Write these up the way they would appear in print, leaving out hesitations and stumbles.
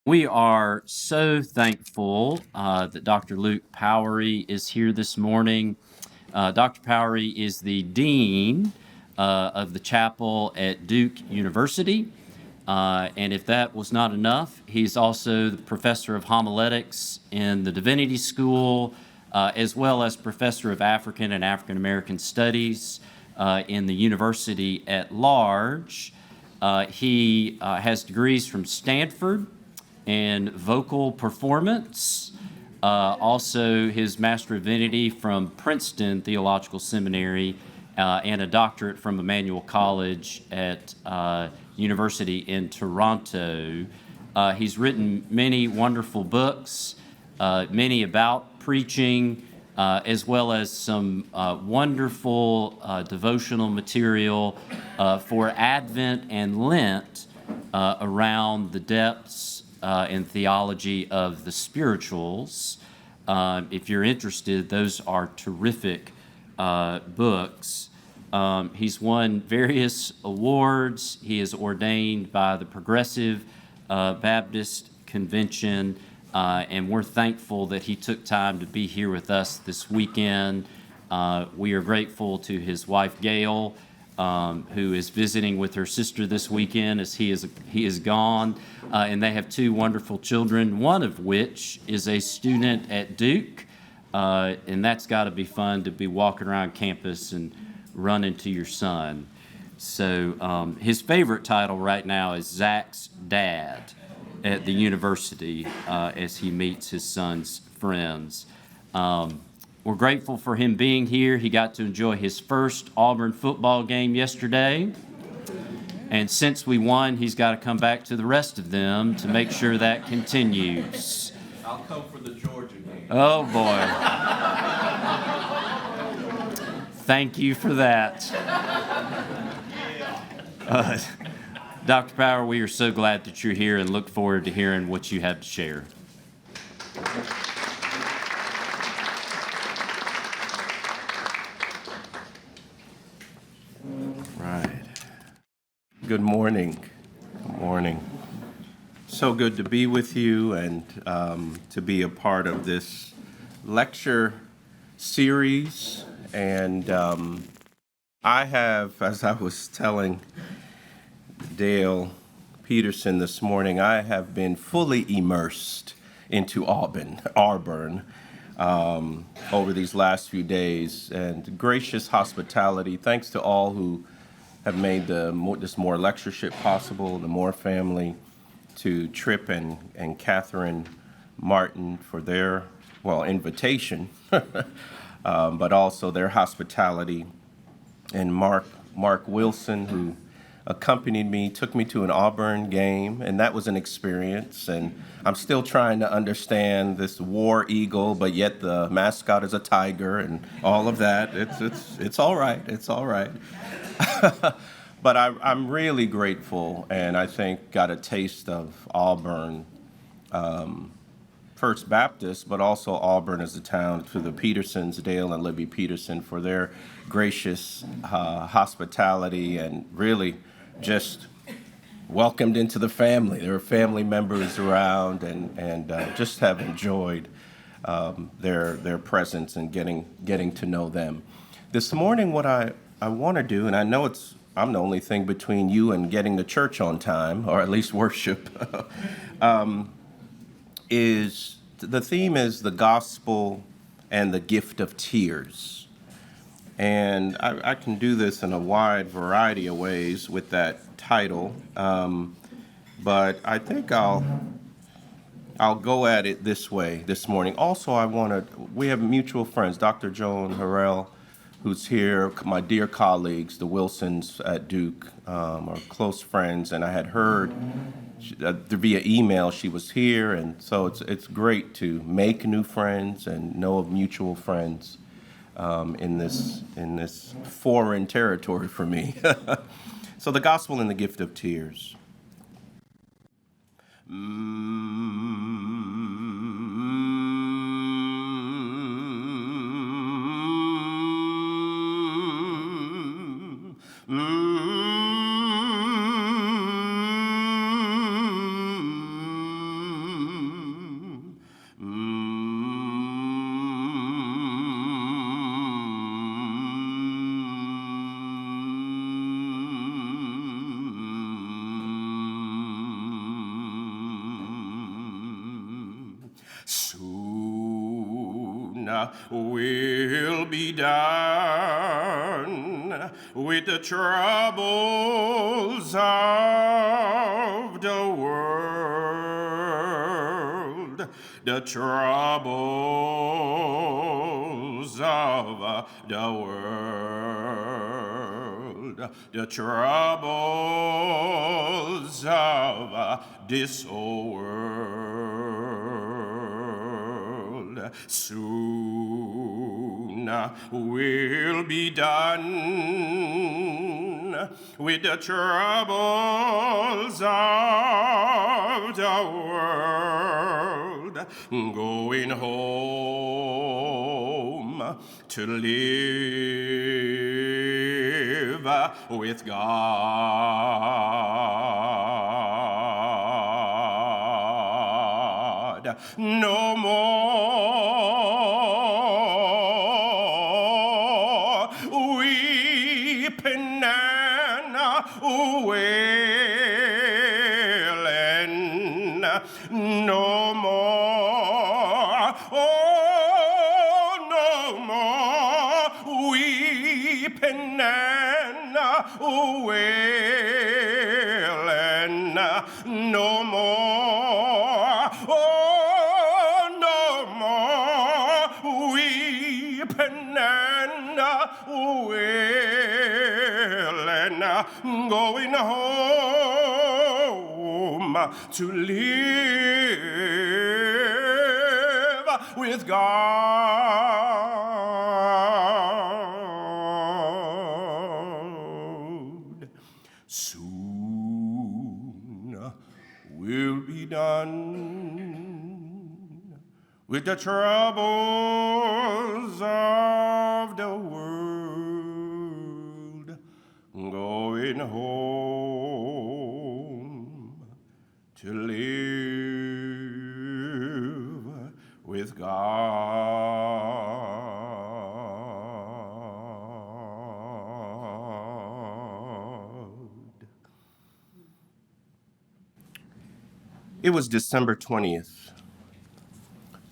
We are so thankful that Dr. Luke Powery is here this morning. Dr. Powery is the Dean of the chapel at Duke University. And if that was not enough, he's also the professor of homiletics in the Divinity School, as well as professor of African and African American studies in the university at large. He has degrees from Stanford and vocal performance. Also his Master of Divinity from Princeton Theological Seminary, and a doctorate from Emmanuel College at University in Toronto. He's written many wonderful books, many about preaching, as well as some wonderful devotional material for Advent and Lent around the depths and theology of the spirituals. If you're interested, those are terrific books. He's won various awards. He is ordained by the Progressive Baptist Convention, and we're thankful that he took time to be here with us this weekend. We are grateful to his wife, Gail, who is visiting with her sister this weekend as he is gone. And they have two wonderful children, one of which is a student at Duke. And that's got to be fun to be walking around campus and run into your son. So his favorite title right now is Zach's dad at the university as he meets his son's friends. We're grateful for him being here. He got to enjoy his first Auburn football game yesterday. And since we won, he's got to come back to the rest of them to make sure that continues. I'll come for the Georgia game. Oh, boy. Thank you for that. Dr. Power, we are so glad that you're here and look forward to hearing what you have to share. Good morning. Good morning. So good to be with you and to be a part of this lecture series. And I have, as I was telling Dale Peterson this morning, I have been fully immersed into Auburn over these last few days. And gracious hospitality, thanks to all who have made this Moore lectureship possible, the Moore family, to Tripp and Catherine Martin for their, invitation, but also their hospitality, and Mark Wilson, who accompanied me, took me to an Auburn game, and that was an experience, and I'm still trying to understand this war eagle, but yet the mascot is a tiger, and all of that. It's all right. It's all right. But I'm really grateful, and I think got a taste of Auburn First Baptist, but also Auburn as a town, to the Petersons, Dale and Libby Peterson, for their gracious hospitality and really just welcomed into the family. There were family members around, and just have enjoyed their presence and getting to know them. This morning, what I want to do, and I know I'm the only thing between you and getting to church on time, or at least worship, is the theme is the gospel and the gift of tears. And I can do this in a wide variety of ways with that title, but I think I'll go at it this way this morning. Also, we have mutual friends, Dr. Joan Harrell, who's here, my dear colleagues, the Wilsons at Duke, are close friends, and I had heard via email she was here, and so it's great to make new friends and know of mutual friends in this foreign territory for me. So the gospel and the gift of tears. Soon will be done with the troubles of the world, the troubles of the world, the troubles of this world. Soon will be done with the troubles of the world, going home to live with God. No more weeping and wailing. No more, oh, no more weeping and wailing. No more, oh, no more weeping and wailing. Going home to live with God. Soon will be done with the troubles of the world, going home to live with God. It was December 20th,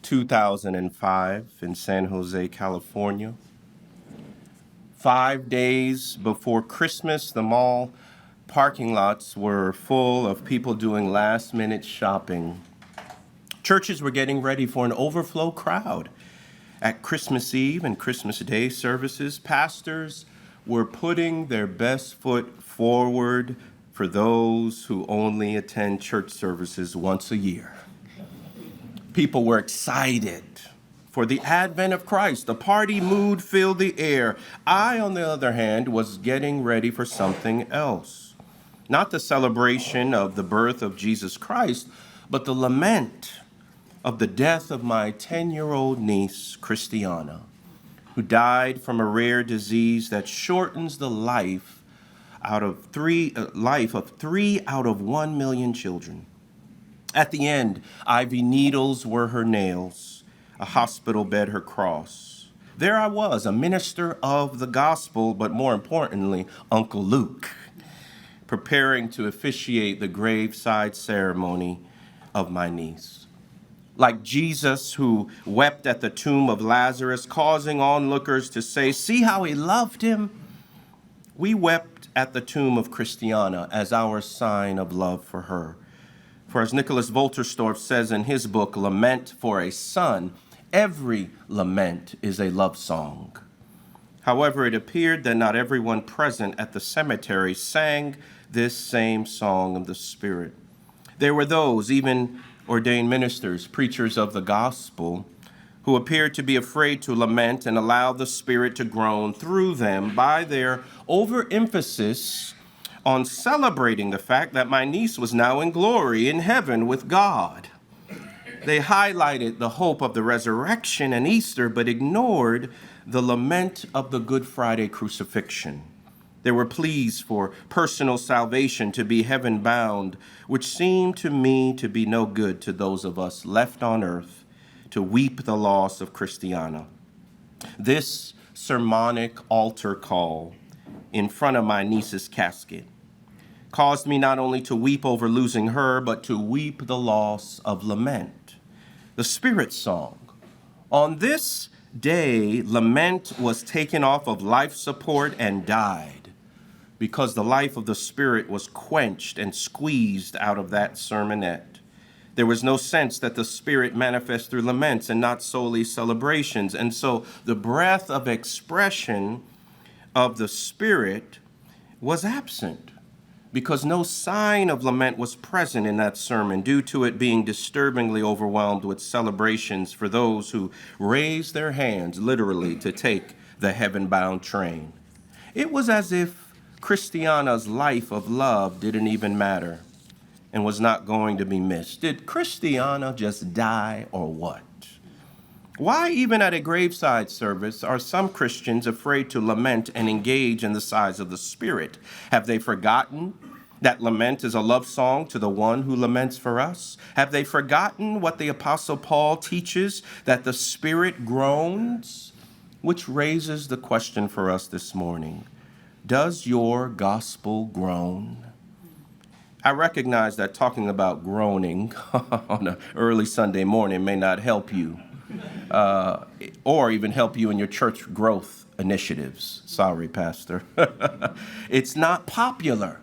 2005 in San Jose, California. 5 days before Christmas, the mall parking lots were full of people doing last-minute shopping. Churches were getting ready for an overflow crowd. At Christmas Eve and Christmas Day services, pastors were putting their best foot forward for those who only attend church services once a year. People were excited for the advent of Christ. The party mood filled the air. I, on the other hand, was getting ready for something else. Not the celebration of the birth of Jesus Christ, but the lament of the death of my 10-year-old niece, Christiana, who died from a rare disease that shortens the life of 3 out of 1 million children. At the end, IV needles were her nails, a hospital bed her cross. There I was, a minister of the gospel, but more importantly, Uncle Luke, preparing to officiate the graveside ceremony of my niece. Like Jesus, who wept at the tomb of Lazarus, causing onlookers to say, "See how he loved him," we wept at the tomb of Christiana as our sign of love for her. For as Nicholas Wolterstorff says in his book, Lament for a Son, every lament is a love song. However, it appeared that not everyone present at the cemetery sang this same song of the Spirit. There were those, even ordained ministers, preachers of the gospel, who appeared to be afraid to lament and allow the Spirit to groan through them by their overemphasis on celebrating the fact that my niece was now in glory in heaven with God. They highlighted the hope of the resurrection and Easter, but ignored the lament of the Good Friday crucifixion. There were pleas for personal salvation to be heaven-bound, which seemed to me to be no good to those of us left on earth to weep the loss of Christiana. This sermonic altar call in front of my niece's casket caused me not only to weep over losing her, but to weep the loss of lament. the Spirit song. On this day, lament was taken off of life support and died, because the life of the Spirit was quenched and squeezed out of that sermonette. There was no sense that the Spirit manifests through laments and not solely celebrations. And so the breath of expression of the Spirit was absent, because no sign of lament was present in that sermon, due to it being disturbingly overwhelmed with celebrations for those who raised their hands literally to take the heaven-bound train. It was as if Christiana's life of love didn't even matter and was not going to be missed. Did Christiana just die or what? Why, even at a graveside service, are some Christians afraid to lament and engage in the sighs of the Spirit? Have they forgotten that lament is a love song to the one who laments for us? Have they forgotten what the Apostle Paul teaches, that the Spirit groans? Which raises the question for us this morning: does your gospel groan? I recognize that talking about groaning on an early Sunday morning may not help you, or even help you in your church growth initiatives. Sorry, Pastor. It's not popular,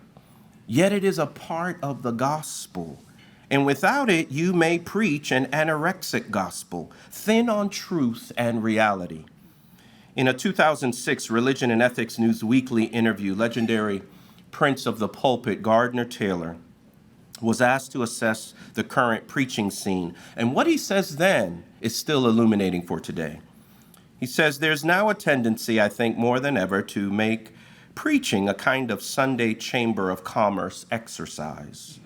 yet it is a part of the gospel. And without it, you may preach an anorexic gospel, thin on truth and reality. In a 2006 Religion and Ethics News Weekly interview, legendary Prince of the Pulpit, Gardner Taylor, was asked to assess the current preaching scene. And what he says then is still illuminating for today. He says, there's now a tendency, I think, more than ever, to make preaching a kind of Sunday Chamber of Commerce exercise.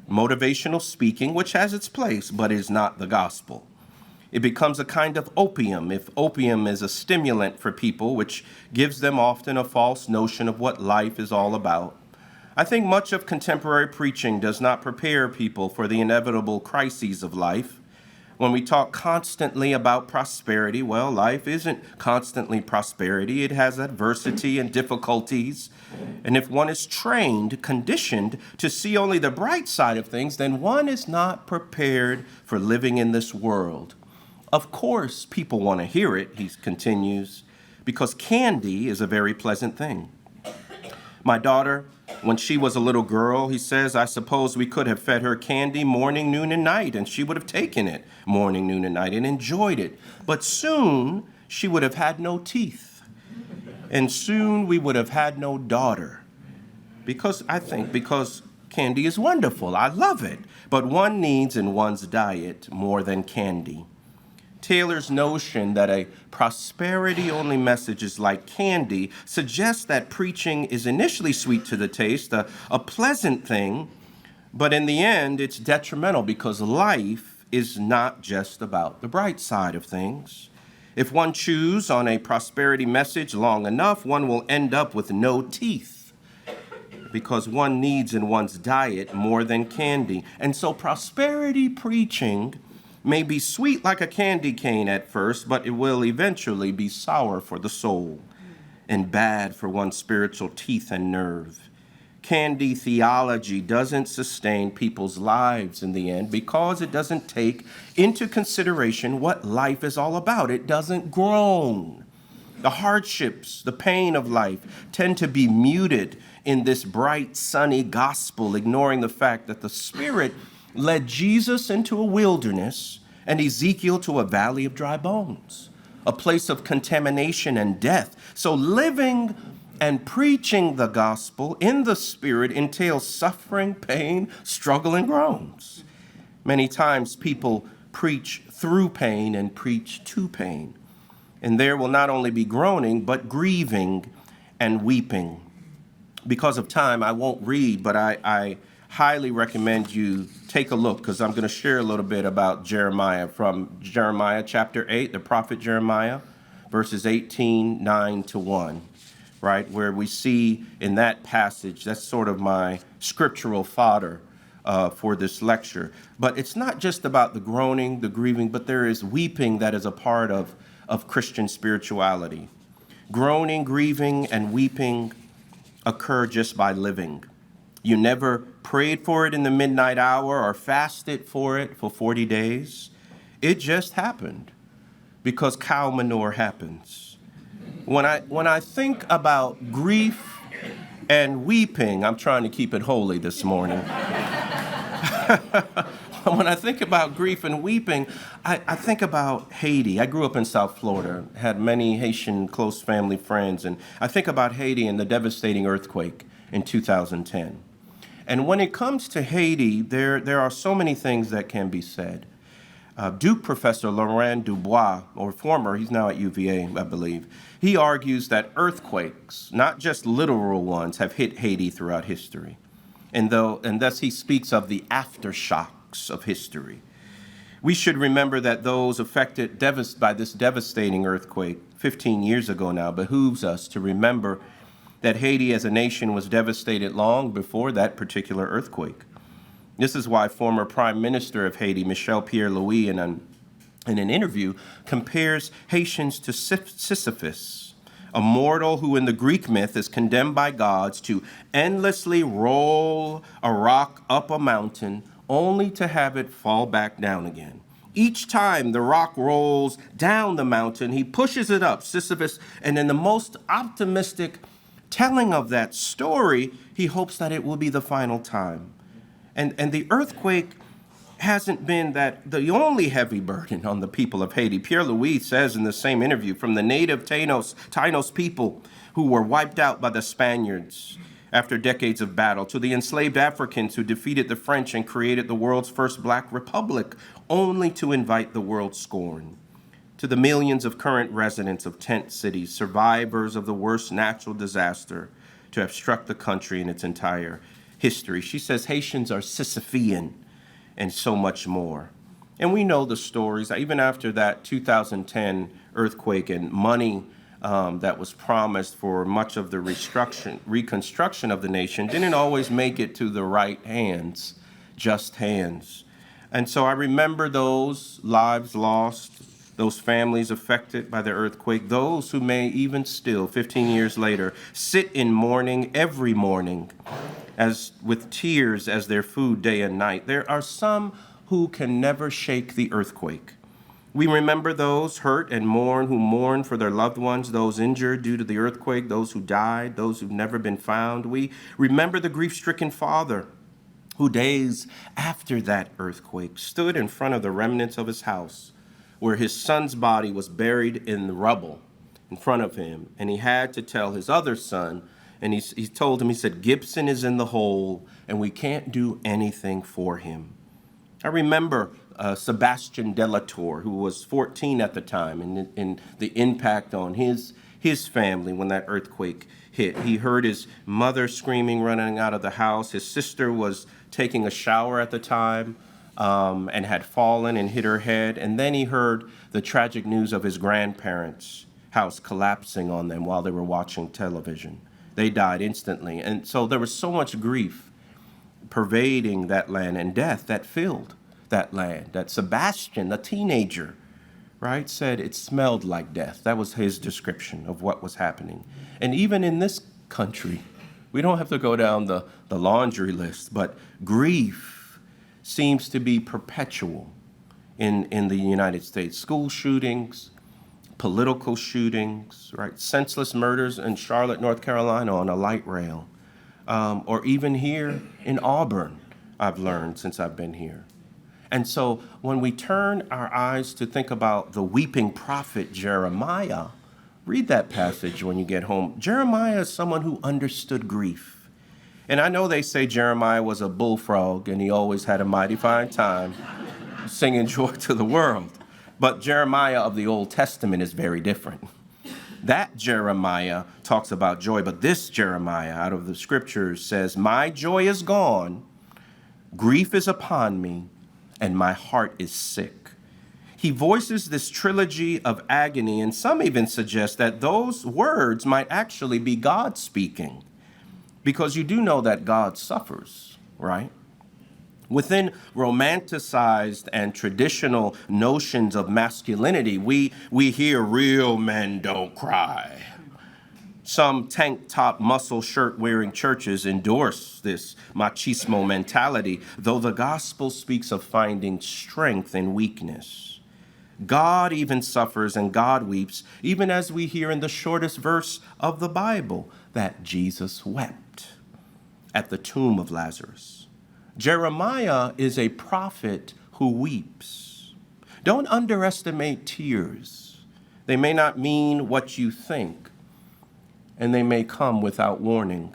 Motivational speaking, which has its place, but is not the gospel. It becomes a kind of opium, if opium is a stimulant for people, which gives them often a false notion of what life is all about. I think much of contemporary preaching does not prepare people for the inevitable crises of life. When we talk constantly about prosperity, well, life isn't constantly prosperity. It has adversity and difficulties. And if one is trained, conditioned to see only the bright side of things, then one is not prepared for living in this world. Of course, people want to hear it, he continues, because candy is a very pleasant thing. My daughter, when she was a little girl, he says, I suppose we could have fed her candy morning, noon, and night, and she would have taken it morning, noon, and night and enjoyed it. But soon she would have had no teeth, and soon we would have had no daughter. Because candy is wonderful. I love it. But one needs in one's diet more than candy. Taylor's notion that a prosperity-only message is like candy suggests that preaching is initially sweet to the taste, a pleasant thing, but in the end, it's detrimental because life is not just about the bright side of things. If one chews on a prosperity message long enough, one will end up with no teeth, because one needs in one's diet more than candy. And so prosperity preaching may be sweet like a candy cane at first, but it will eventually be sour for the soul and bad for one's spiritual teeth and nerve. Candy theology doesn't sustain people's lives in the end because it doesn't take into consideration what life is all about. It doesn't groan. The hardships, the pain of life tend to be muted in this bright, sunny gospel, ignoring the fact that the Spirit led Jesus into a wilderness and Ezekiel to a valley of dry bones, a place of contamination and death. So living and preaching the gospel in the Spirit entails suffering, pain, struggle, and groans. Many times people preach through pain and preach to pain. And there will not only be groaning, but grieving and weeping. Because of time, I won't read, but I highly recommend you take a look, because I'm going to share a little bit about Jeremiah, from Jeremiah chapter 8, the prophet Jeremiah, verses 18, 9 to 1, right, where we see in that passage, that's sort of my scriptural fodder for this lecture. But it's not just about the groaning, the grieving, but there is weeping that is a part of Christian spirituality. Groaning, grieving, and weeping occur just by living. You never prayed for it in the midnight hour or fasted for it for 40 days. It just happened because cow manure happens. When I think about grief and weeping, I'm trying to keep it holy this morning. When I think about grief and weeping, I think about Haiti. I grew up in South Florida, had many Haitian close family friends, and I think about Haiti and the devastating earthquake in 2010. And when it comes to Haiti, there are so many things that can be said. Duke professor Laurent Dubois, or former, he's now at UVA, I believe, he argues that earthquakes, not just literal ones, have hit Haiti throughout history. And thus he speaks of the aftershocks of history. We should remember that those affected by this devastating earthquake 15 years ago now behooves us to remember that Haiti as a nation was devastated long before that particular earthquake. This is why former Prime Minister of Haiti, Michel Pierre-Louis, in an interview, compares Haitians to Sisyphus, a mortal who in the Greek myth is condemned by gods to endlessly roll a rock up a mountain only to have it fall back down again. Each time the rock rolls down the mountain, he pushes it up, Sisyphus, and in the most optimistic telling of that story, he hopes that it will be the final time. And the earthquake hasn't been the only heavy burden on the people of Haiti. Pierre-Louis says in the same interview, from the native Taínos people who were wiped out by the Spaniards after decades of battle, to the enslaved Africans who defeated the French and created the world's first black republic, only to invite the world's scorn, to the millions of current residents of tent cities, survivors of the worst natural disaster to have struck the country in its entire history. She says Haitians are Sisyphean and so much more. And we know the stories. Even after that 2010 earthquake and money that was promised for much of the reconstruction of the nation didn't always make it to the right hands, just hands. And so I remember those lives lost, those families affected by the earthquake, those who may even still, 15 years later, sit in mourning every morning as with tears as their food day and night. There are some who can never shake the earthquake. We remember those hurt and who mourn for their loved ones, those injured due to the earthquake, those who died, those who've never been found. We remember the grief-stricken father who days after that earthquake stood in front of the remnants of his house where his son's body was buried in the rubble in front of him. And he had to tell his other son, and he told him, he said, Gibson is in the hole, and we can't do anything for him. I remember Sebastian Delatour, who was 14 at the time, and the impact on his family when that earthquake hit. He heard his mother screaming, running out of the house. His sister was taking a shower at the time and had fallen and hit her head. And then he heard the tragic news of his grandparents' house collapsing on them while they were watching television. They died instantly. And so there was so much grief pervading that land and death that filled that land, that Sebastian, the teenager, right, said it smelled like death. That was his description of what was happening. And even in this country, we don't have to go down the laundry list, but grief seems to be perpetual in the United States. School shootings, political shootings, right? Senseless murders in Charlotte, North Carolina on a light rail, or even here in Auburn, I've learned since I've been here. And so when we turn our eyes to think about the weeping prophet Jeremiah, read that passage when you get home. Jeremiah is someone who understood grief. And I know they say Jeremiah was a bullfrog and he always had a mighty fine time singing joy to the world. But Jeremiah of the Old Testament is very different. That Jeremiah talks about joy, but this Jeremiah out of the scriptures says, my joy is gone, grief is upon me, and my heart is sick. He voices this trilogy of agony, and some even suggest that those words might actually be God speaking, because you do know that God suffers, right? Within romanticized and traditional notions of masculinity, we hear real men don't cry. Some tank top muscle shirt wearing churches endorse this machismo mentality, though the gospel speaks of finding strength in weakness. God even suffers and God weeps, even as we hear in the shortest verse of the Bible that Jesus wept at the tomb of Lazarus. Jeremiah is a prophet who weeps. Don't underestimate tears. They may not mean what you think, and they may come without warning.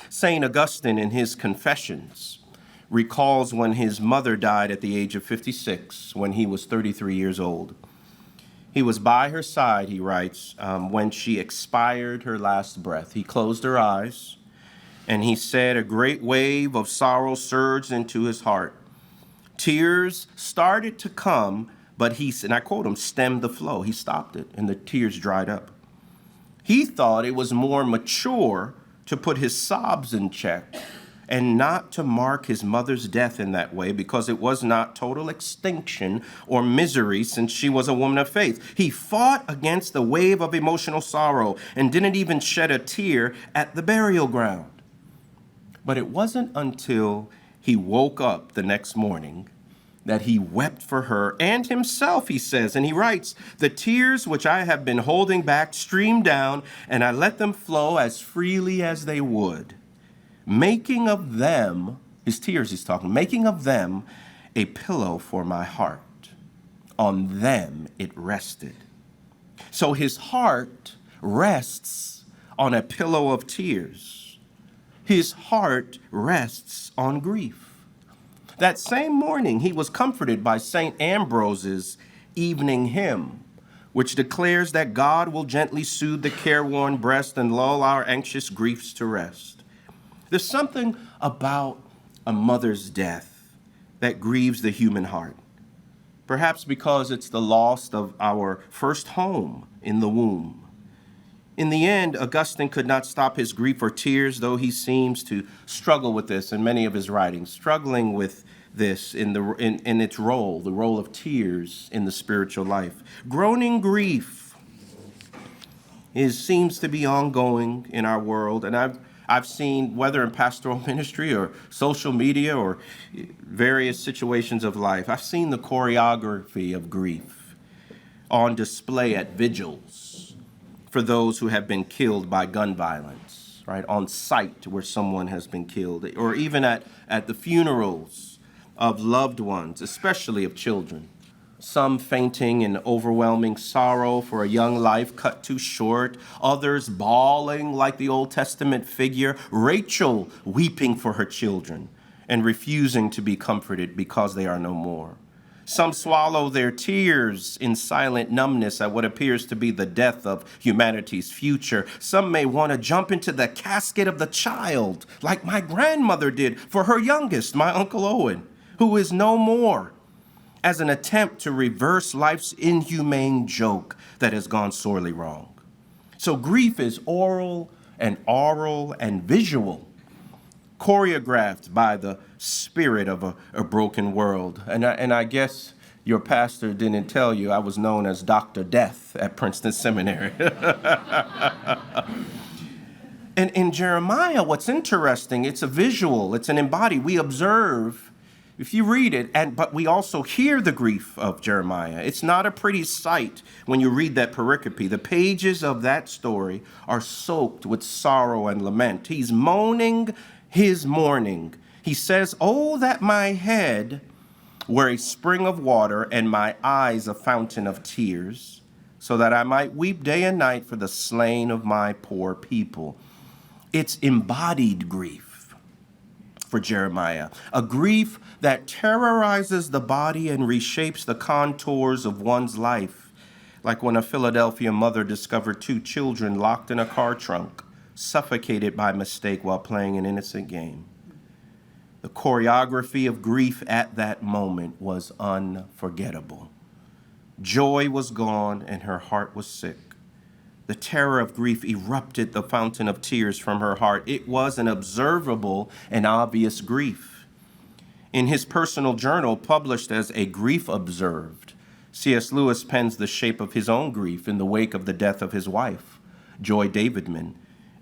St. Augustine, in his Confessions, recalls when his mother died at the age of 56, when he was 33 years old. He was by her side, he writes, when she expired her last breath. He closed her eyes, and he said, a great wave of sorrow surged into his heart. Tears started to come, but he, and I quote him, stemmed the flow. He stopped it, and the tears dried up. He thought it was more mature to put his sobs in check and not to mark his mother's death in that way, because it was not total extinction or misery, since she was a woman of faith. He fought against the wave of emotional sorrow and didn't even shed a tear at the burial ground. But it wasn't until he woke up the next morning that he wept for her and himself, he says. And he writes, the tears which I have been holding back streamed down, and I let them flow as freely as they would, making of them, his tears he's talking, making of them a pillow for my heart. On them it rested. So his heart rests on a pillow of tears. His heart rests on grief. That same morning, he was comforted by St. Ambrose's evening hymn, which declares that God will gently soothe the careworn breast and lull our anxious griefs to rest. There's something about a mother's death that grieves the human heart, perhaps because it's the loss of our first home in the womb. In the end, Augustine could not stop his grief or tears, though he seems to struggle with this in many of his writings, struggling with this in its role, the role of tears in the spiritual life. Groaning grief seems to be ongoing in our world, and I've seen, whether in pastoral ministry or social media or various situations of life, I've seen the choreography of grief on display at vigils for those who have been killed by gun violence, right, on site where someone has been killed, or even at the funerals of loved ones, especially of children. Some fainting in overwhelming sorrow for a young life cut too short, others bawling like the Old Testament figure, Rachel weeping for her children and refusing to be comforted because they are no more. Some swallow their tears in silent numbness at what appears to be the death of humanity's future. Some may want to jump into the casket of the child, like my grandmother did for her youngest, my Uncle Owen, who is no more, as an attempt to reverse life's inhumane joke that has gone sorely wrong. So grief is oral and aural and visual, choreographed by the spirit of a broken world. And I guess your pastor didn't tell you I was known as Dr. Death at Princeton Seminary. And in Jeremiah, what's interesting, it's a visual, it's an embodied. We observe, if you read it, but we also hear the grief of Jeremiah. It's not a pretty sight when you read that pericope. The pages of that story are soaked with sorrow and lament. He's moaning his mourning. He says, "Oh, that my head were a spring of water and my eyes a fountain of tears, so that I might weep day and night for the slain of my poor people." It's embodied grief for Jeremiah, a grief that terrorizes the body and reshapes the contours of one's life, like when a Philadelphia mother discovered two children locked in a car trunk, suffocated by mistake while playing an innocent game. The choreography of grief at that moment was unforgettable. Joy was gone and her heart was sick. The terror of grief erupted the fountain of tears from her heart. It was an observable and obvious grief. In his personal journal, published as A Grief Observed, C.S. Lewis pens the shape of his own grief in the wake of the death of his wife, Joy Davidman.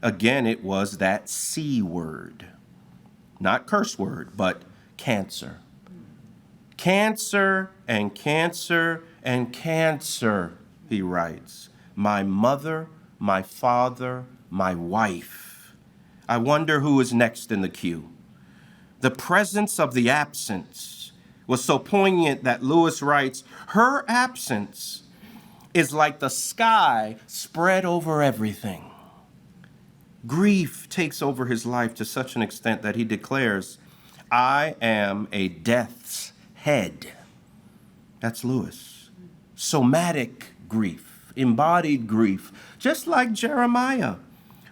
Again, it was that C word. Not curse word, but cancer. Cancer and cancer and cancer, he writes. My mother, my father, my wife. I wonder who is next in the queue. The presence of the absence was so poignant that Lewis writes, her absence is like the sky spread over everything. Grief takes over his life to such an extent that he declares, I am a death's head. That's Lewis. Somatic grief, embodied grief, just like Jeremiah.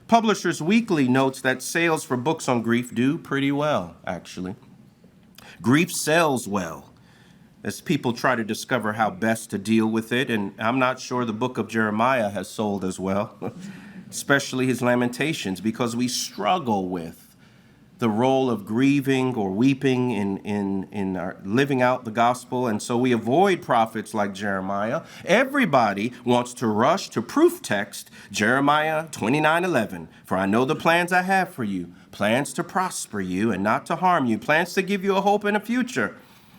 Publishers Weekly notes that sales for books on grief do pretty well, actually. Grief sells well as people try to discover how best to deal with it, and I'm not sure the book of Jeremiah has sold as well, especially his Lamentations, because we struggle with the role of grieving or weeping in our living out the gospel, and so we avoid prophets like Jeremiah. Everybody wants to rush to proof text Jeremiah 29:11. For I know the plans I have for you, plans to prosper you and not to harm you, plans to give you a hope and a future.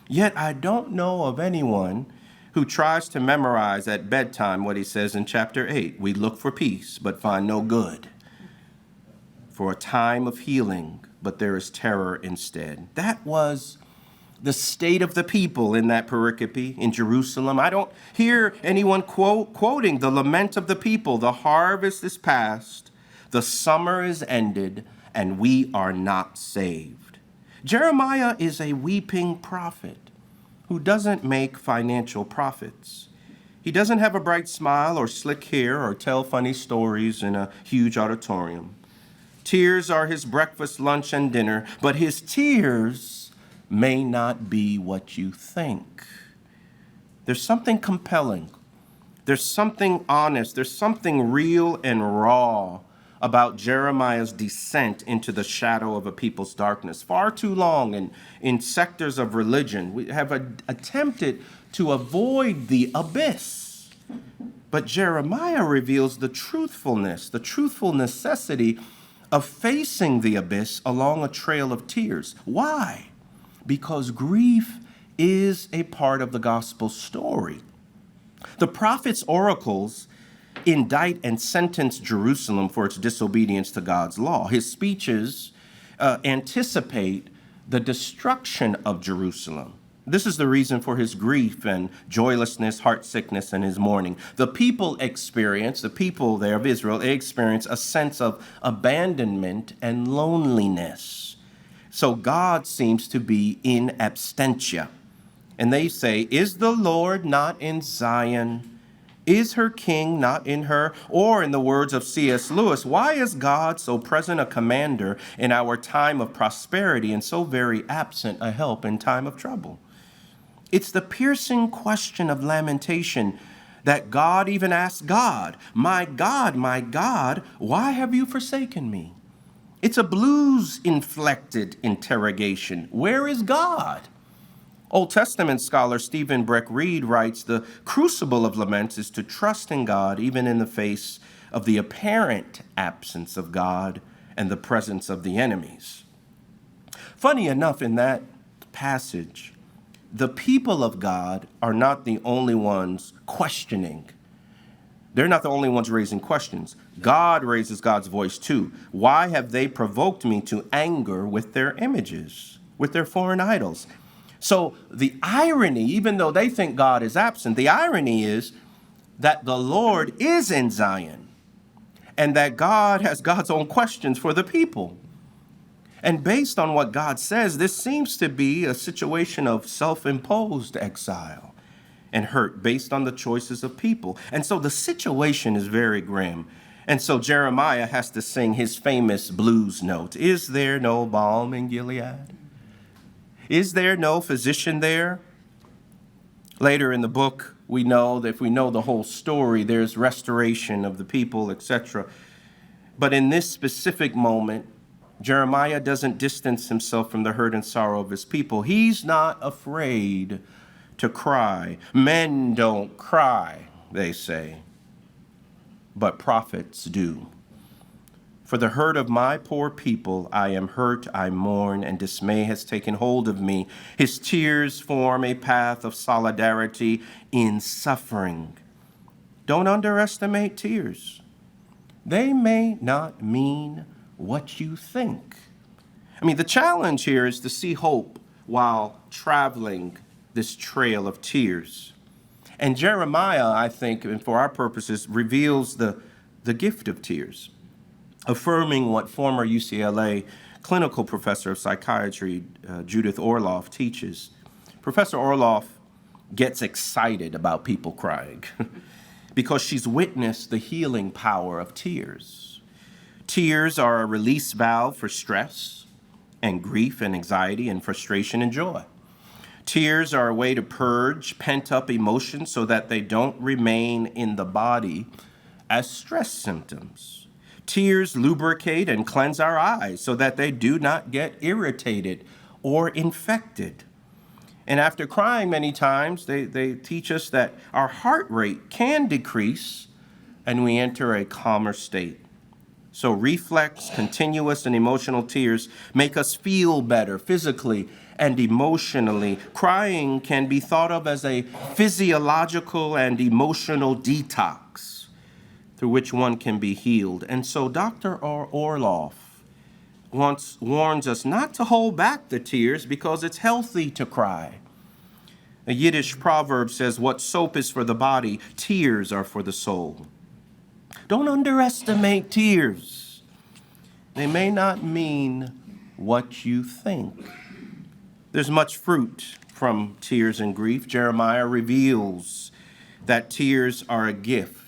Yet I don't know of anyone who tries to memorize at bedtime what he says in chapter 8. We look for peace, but find no good. For a time of healing, but there is terror instead. That was the state of the people in that pericope in Jerusalem. I don't hear anyone quoting the lament of the people. The harvest is past, the summer is ended, and we are not saved. Jeremiah is a weeping prophet who doesn't make financial profits. He doesn't have a bright smile or slick hair or tell funny stories in a huge auditorium. Tears are his breakfast, lunch, and dinner, but his tears may not be what you think. There's something compelling. There's something honest. There's something real and raw about Jeremiah's descent into the shadow of a people's darkness. Far too long in sectors of religion, we have attempted to avoid the abyss. But Jeremiah reveals the truthful necessity of facing the abyss along a trail of tears. Why? Because grief is a part of the gospel story. The prophet's oracles indict and sentence Jerusalem for its disobedience to God's law. His speeches anticipate the destruction of Jerusalem. This is the reason for his grief and joylessness, heart sickness, and his mourning. The people there of Israel, they experience a sense of abandonment and loneliness. So God seems to be in absentia. And they say, is the Lord not in Zion? Is her king not in her? Or in the words of C.S. Lewis, why is God so present a commander in our time of prosperity and so very absent a help in time of trouble? It's the piercing question of lamentation that God even asks God, my God, why have you forsaken me? It's a blues-inflected interrogation. Where is God? Old Testament scholar Stephen Breck Reed writes, the crucible of laments is to trust in God even in the face of the apparent absence of God and the presence of the enemies. Funny enough, in that passage, the people of God are not the only ones questioning. They're not the only ones raising questions. God raises God's voice too. Why have they provoked me to anger with their images, with their foreign idols? So the irony, even though they think God is absent, the irony is that the Lord is in Zion and that God has God's own questions for the people. And based on what God says, this seems to be a situation of self-imposed exile and hurt based on the choices of people. And so the situation is very grim. And so Jeremiah has to sing his famous blues note. Is there no balm in Gilead? Is there no physician there? Later in the book, we know that if we know the whole story, there's restoration of the people, etc. But in this specific moment, Jeremiah doesn't distance himself from the hurt and sorrow of his people. He's not afraid to cry. Men don't cry, they say, but prophets do. For the hurt of my poor people, I am hurt, I mourn, and dismay has taken hold of me. His tears form a path of solidarity in suffering. Don't underestimate tears. They may not mean what you think. I mean, the challenge here is to see hope while traveling this trail of tears. And Jeremiah, I think, and for our purposes, reveals the gift of tears, affirming what former UCLA clinical professor of psychiatry, Judith Orloff, teaches. Professor Orloff gets excited about people crying because she's witnessed the healing power of tears. Tears are a release valve for stress and grief and anxiety and frustration and joy. Tears are a way to purge pent-up emotions so that they don't remain in the body as stress symptoms. Tears lubricate and cleanse our eyes so that they do not get irritated or infected. And after crying many times, they teach us that our heart rate can decrease and we enter a calmer state. So reflex, continuous, and emotional tears make us feel better physically and emotionally. Crying can be thought of as a physiological and emotional detox through which one can be healed. And so Dr. Orloff warns us not to hold back the tears because it's healthy to cry. A Yiddish proverb says, what soap is for the body, tears are for the soul. Don't underestimate tears. They may not mean what you think. There's much fruit from tears and grief. Jeremiah reveals that tears are a gift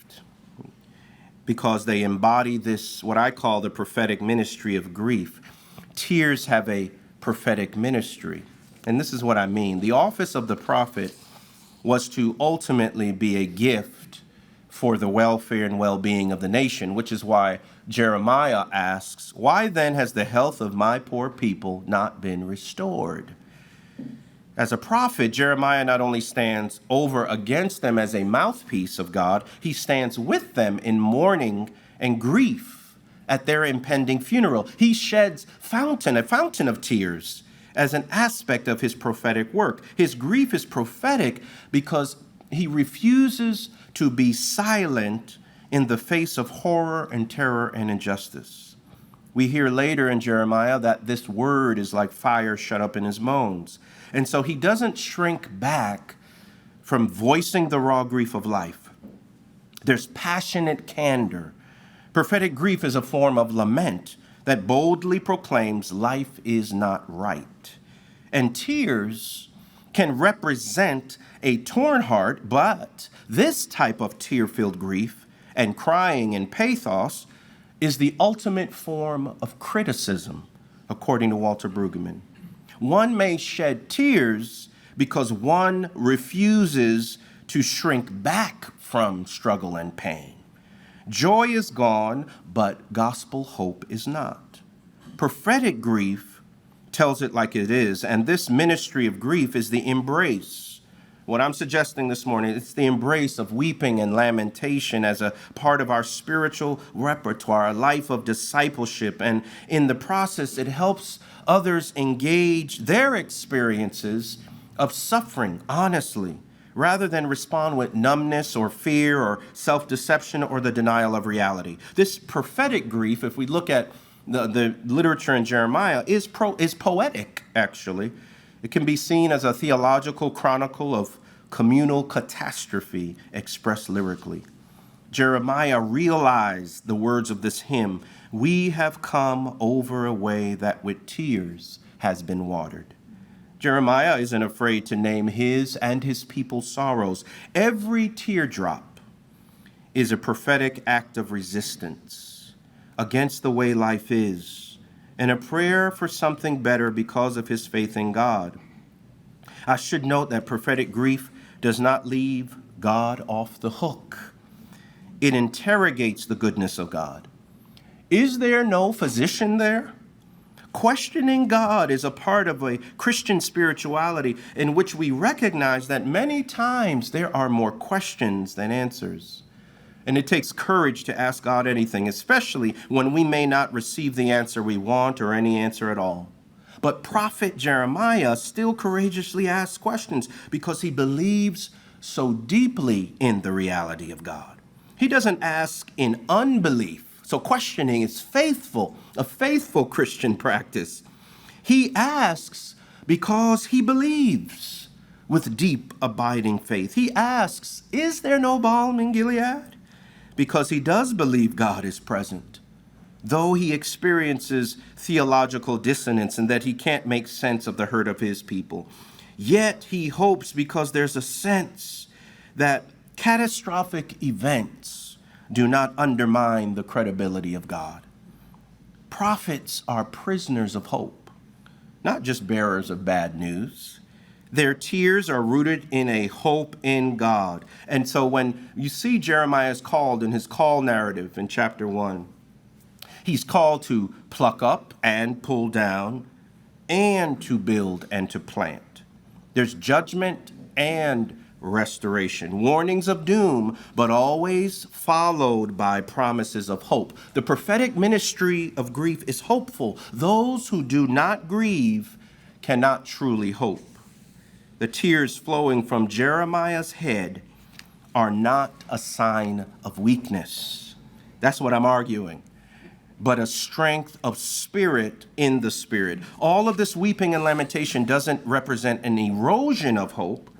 because they embody this, what I call the prophetic ministry of grief. Tears have a prophetic ministry. And this is what I mean. The office of the prophet was to ultimately be a gift for the welfare and well-being of the nation, which is why Jeremiah asks, why then has the health of my poor people not been restored? As a prophet, Jeremiah not only stands over against them as a mouthpiece of God, he stands with them in mourning and grief at their impending funeral. He sheds a fountain of tears as an aspect of his prophetic work. His grief is prophetic because he refuses to be silent in the face of horror and terror and injustice. We hear later in Jeremiah that this word is like fire shut up in his bones. And so he doesn't shrink back from voicing the raw grief of life. There's passionate candor. Prophetic grief is a form of lament that boldly proclaims life is not right. And tears can represent a torn heart, but this type of tear-filled grief and crying and pathos is the ultimate form of criticism, according to Walter Brueggemann. One may shed tears because one refuses to shrink back from struggle and pain. Joy is gone, but gospel hope is not. Prophetic grief tells it like it is, and this ministry of grief is the embrace. What I'm suggesting this morning, it's the embrace of weeping and lamentation as a part of our spiritual repertoire, a life of discipleship. And in the process, it helps others engage their experiences of suffering honestly, rather than respond with numbness or fear or self-deception or the denial of reality. This prophetic grief, if we look at the literature in Jeremiah, is poetic, actually. It can be seen as a theological chronicle of communal catastrophe expressed lyrically. Jeremiah realized the words of this hymn, "We have come over a way that with tears has been watered." Jeremiah isn't afraid to name his and his people's sorrows. Every teardrop is a prophetic act of resistance against the way life is, and a prayer for something better because of his faith in God. I should note that prophetic grief does not leave God off the hook. It interrogates the goodness of God. Is there no physician there? Questioning God is a part of a Christian spirituality in which we recognize that many times there are more questions than answers. And it takes courage to ask God anything, especially when we may not receive the answer we want or any answer at all. But prophet Jeremiah still courageously asks questions because he believes so deeply in the reality of God. He doesn't ask in unbelief. So questioning is a faithful Christian practice. He asks because he believes with deep, abiding faith. He asks, is there no balm in Gilead? Because he does believe God is present, though he experiences theological dissonance and that he can't make sense of the hurt of his people. Yet he hopes because there's a sense that catastrophic events do not undermine the credibility of God. Prophets are prisoners of hope, not just bearers of bad news. Their tears are rooted in a hope in God. And so when you see Jeremiah's called in his call narrative in chapter 1, he's called to pluck up and pull down and to build and to plant. There's judgment and restoration, warnings of doom, but always followed by promises of hope. The prophetic ministry of grief is hopeful. Those who do not grieve cannot truly hope. The tears flowing from Jeremiah's head are not a sign of weakness. That's what I'm arguing. But a strength of spirit in the spirit. All of this weeping and lamentation doesn't represent an erosion of hope,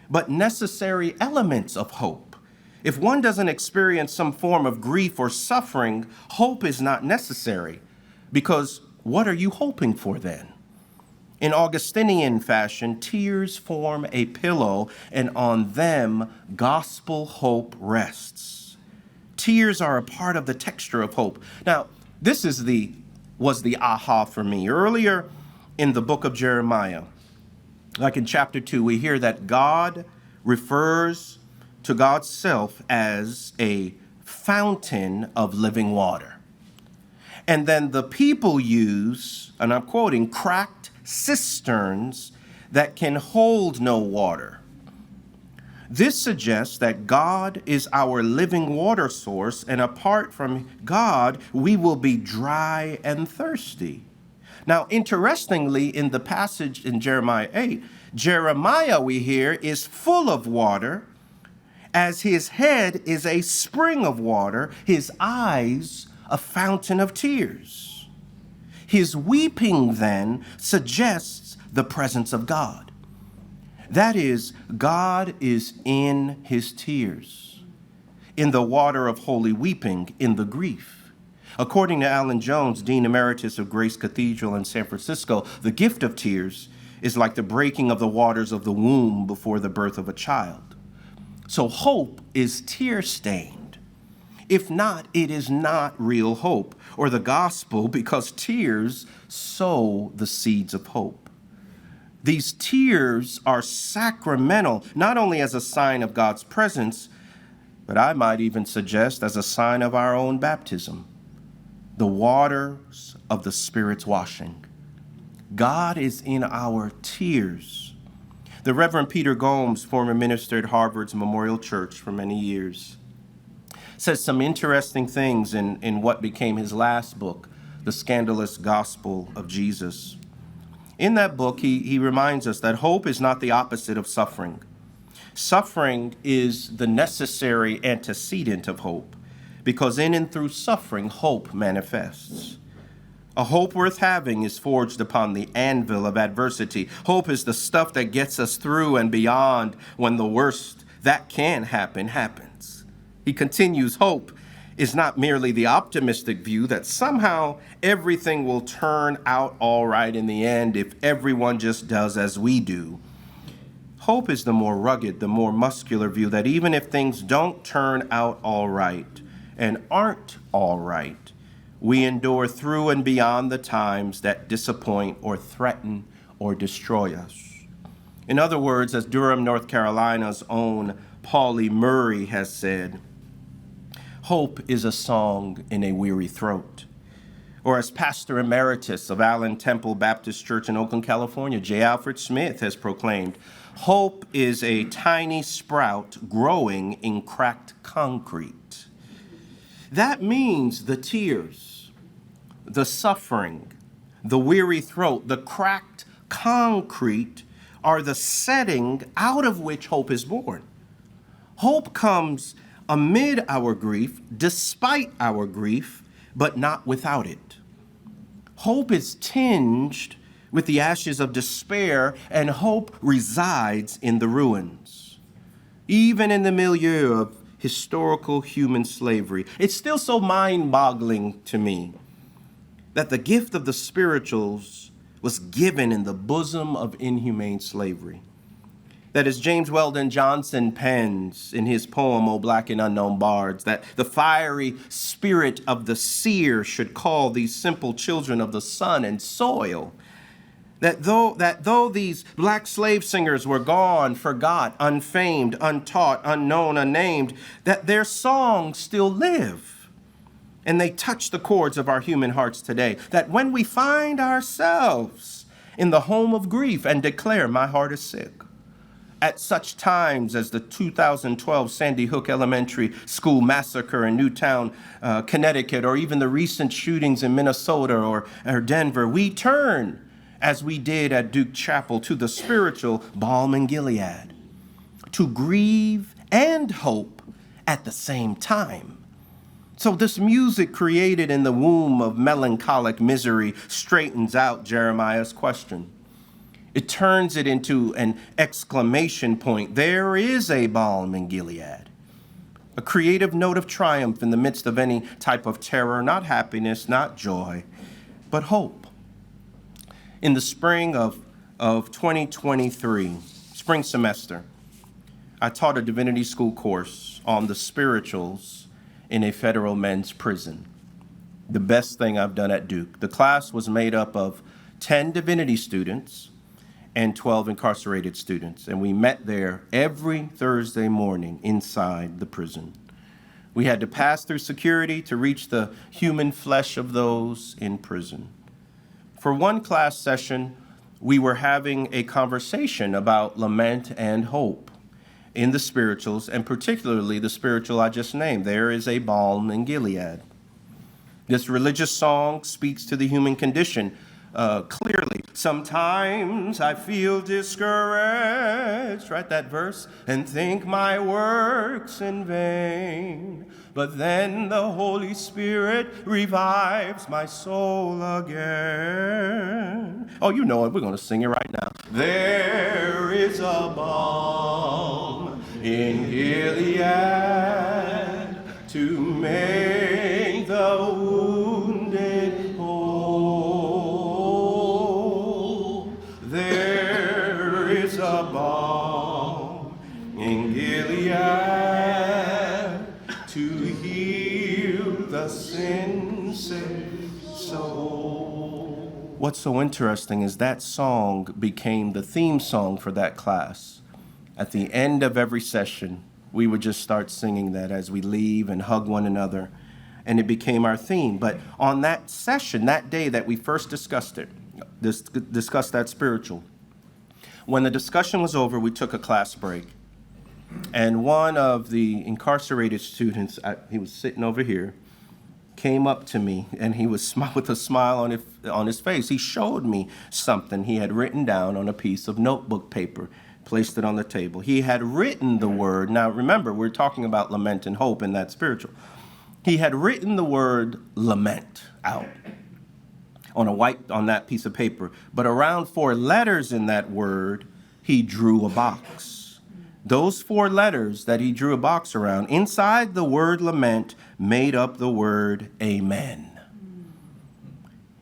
but necessary elements of hope. If one doesn't experience some form of grief or suffering, hope is not necessary, because what are you hoping for then? In Augustinian fashion, tears form a pillow, and on them gospel hope rests. Tears are a part of the texture of hope. Now, this was the aha for me. Earlier in the book of Jeremiah, like in chapter 2, we hear that God refers to God's self as a fountain of living water. And then the people use, and I'm quoting, cracked cisterns that can hold no water. This suggests that God is our living water source, and apart from God, we will be dry and thirsty. Now, interestingly, in the passage in Jeremiah 8, Jeremiah, we hear, is full of water, as his head is a spring of water, his eyes a fountain of tears. His weeping, then, suggests the presence of God. That is, God is in his tears, in the water of holy weeping, in the grief. According to Alan Jones, Dean Emeritus of Grace Cathedral in San Francisco, the gift of tears is like the breaking of the waters of the womb before the birth of a child. So hope is tear-stained. If not, it is not real hope or the gospel, because tears sow the seeds of hope. These tears are sacramental, not only as a sign of God's presence, but I might even suggest as a sign of our own baptism, the waters of the Spirit's washing. God is in our tears. The Reverend Peter Gomes, former minister at Harvard's Memorial Church for many years, says some interesting things in what became his last book, The Scandalous Gospel of Jesus. In that book, he reminds us that hope is not the opposite of suffering. Suffering is the necessary antecedent of hope, because in and through suffering, hope manifests. A hope worth having is forged upon the anvil of adversity. Hope is the stuff that gets us through and beyond when the worst that can happen happens. He continues, hope is not merely the optimistic view that somehow everything will turn out all right in the end if everyone just does as we do. Hope is the more rugged, the more muscular view that even if things don't turn out all right and aren't all right, we endure through and beyond the times that disappoint or threaten or destroy us. In other words, as Durham, North Carolina's own Pauli Murray has said, hope is a song in a weary throat. Or as Pastor Emeritus of Allen Temple Baptist Church in Oakland, California, J. Alfred Smith has proclaimed, hope is a tiny sprout growing in cracked concrete. That means the tears, the suffering, the weary throat, the cracked concrete are the setting out of which hope is born. Hope comes amid our grief, despite our grief, but not without it. Hope is tinged with the ashes of despair, and hope resides in the ruins. Even in the milieu of historical human slavery, it's still so mind-boggling to me that the gift of the spirituals was given in the bosom of inhumane slavery. That, as James Weldon Johnson pens in his poem, O Black and Unknown Bards, that the fiery spirit of the seer should call these simple children of the sun and soil. That though these black slave singers were gone, forgot, unfamed, untaught, unknown, unnamed, that their songs still live. And they touch the chords of our human hearts today. That when we find ourselves in the home of grief and declare, my heart is sick, at such times as the 2012 Sandy Hook Elementary School massacre in Newtown, Connecticut, or even the recent shootings in Minnesota or Denver, we turn, as we did at Duke Chapel, to the spiritual balm in Gilead, to grieve and hope at the same time. So this music created in the womb of melancholic misery straightens out Jeremiah's question. It turns it into an exclamation point. There is a balm in Gilead, a creative note of triumph in the midst of any type of terror, not happiness, not joy, but hope. In the spring of 2023, spring semester, I taught a divinity school course on the spirituals in a federal men's prison. The best thing I've done at Duke. The class was made up of 10 divinity students and 12 incarcerated students, and we met there every Thursday morning inside the prison. We had to pass through security to reach the human flesh of those in prison. For one class session, we were having a conversation about lament and hope in the spirituals, and particularly the spiritual I just named, There is a Balm in Gilead. This religious song speaks to the human condition clearly. Sometimes I feel discouraged, write that verse, and think my work's in vain. But then the Holy Spirit revives my soul again. Oh, you know it. We're going to sing it right now. There is a balm in Gilead to make the wounded whole. There is a balm in Gilead to heal the sin-sick soul. What's so interesting is that song became the theme song for that class. At the end of every session, we would just start singing that as we leave and hug one another, and it became our theme. But on that session, that day that we first discussed that spiritual, when the discussion was over, we took a class break. And one of the incarcerated students, he was sitting over here, came up to me, and he was with a smile on his face. He showed me something he had written down on a piece of notebook paper, placed it on the table. He had written the word, now remember, we're talking about lament and hope in that spiritual. He had written the word lament out on that piece of paper, but around 4 letters in that word, he drew a box. Those 4 letters that he drew a box around, inside the word lament, made up the word amen.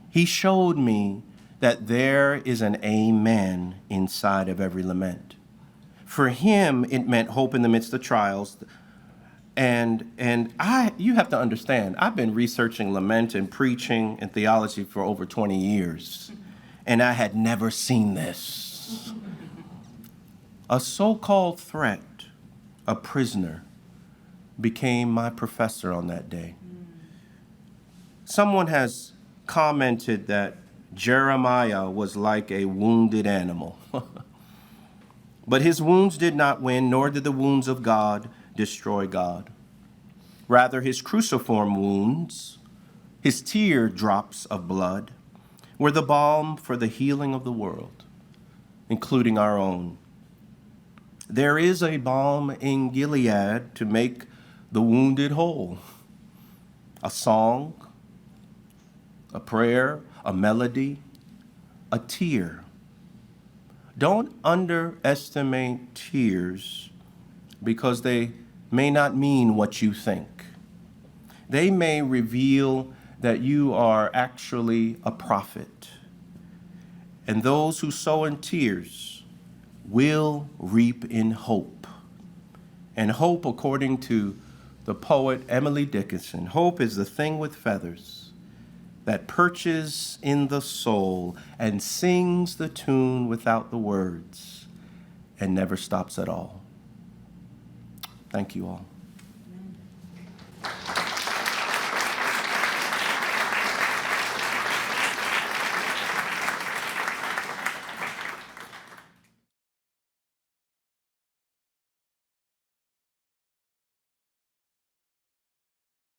He showed me that there is an amen inside of every lament. For him, it meant hope in the midst of trials. And you have to understand, I've been researching lament and preaching and theology for over 20 years, and I had never seen this. A so-called threat, a prisoner, became my professor on that day. Someone has commented that Jeremiah was like a wounded animal. But his wounds did not win, nor did the wounds of God destroy God. Rather, his cruciform wounds, his tear drops of blood, were the balm for the healing of the world, including our own. There is a balm in Gilead to make the wounded whole. A song, a prayer, a melody, a tear. Don't underestimate tears because they may not mean what you think. They may reveal that you are actually a prophet. And those who sow in tears will reap in hope. And hope, according to the poet Emily Dickinson, hope is the thing with feathers that perches in the soul and sings the tune without the words and never stops at all. Thank you all.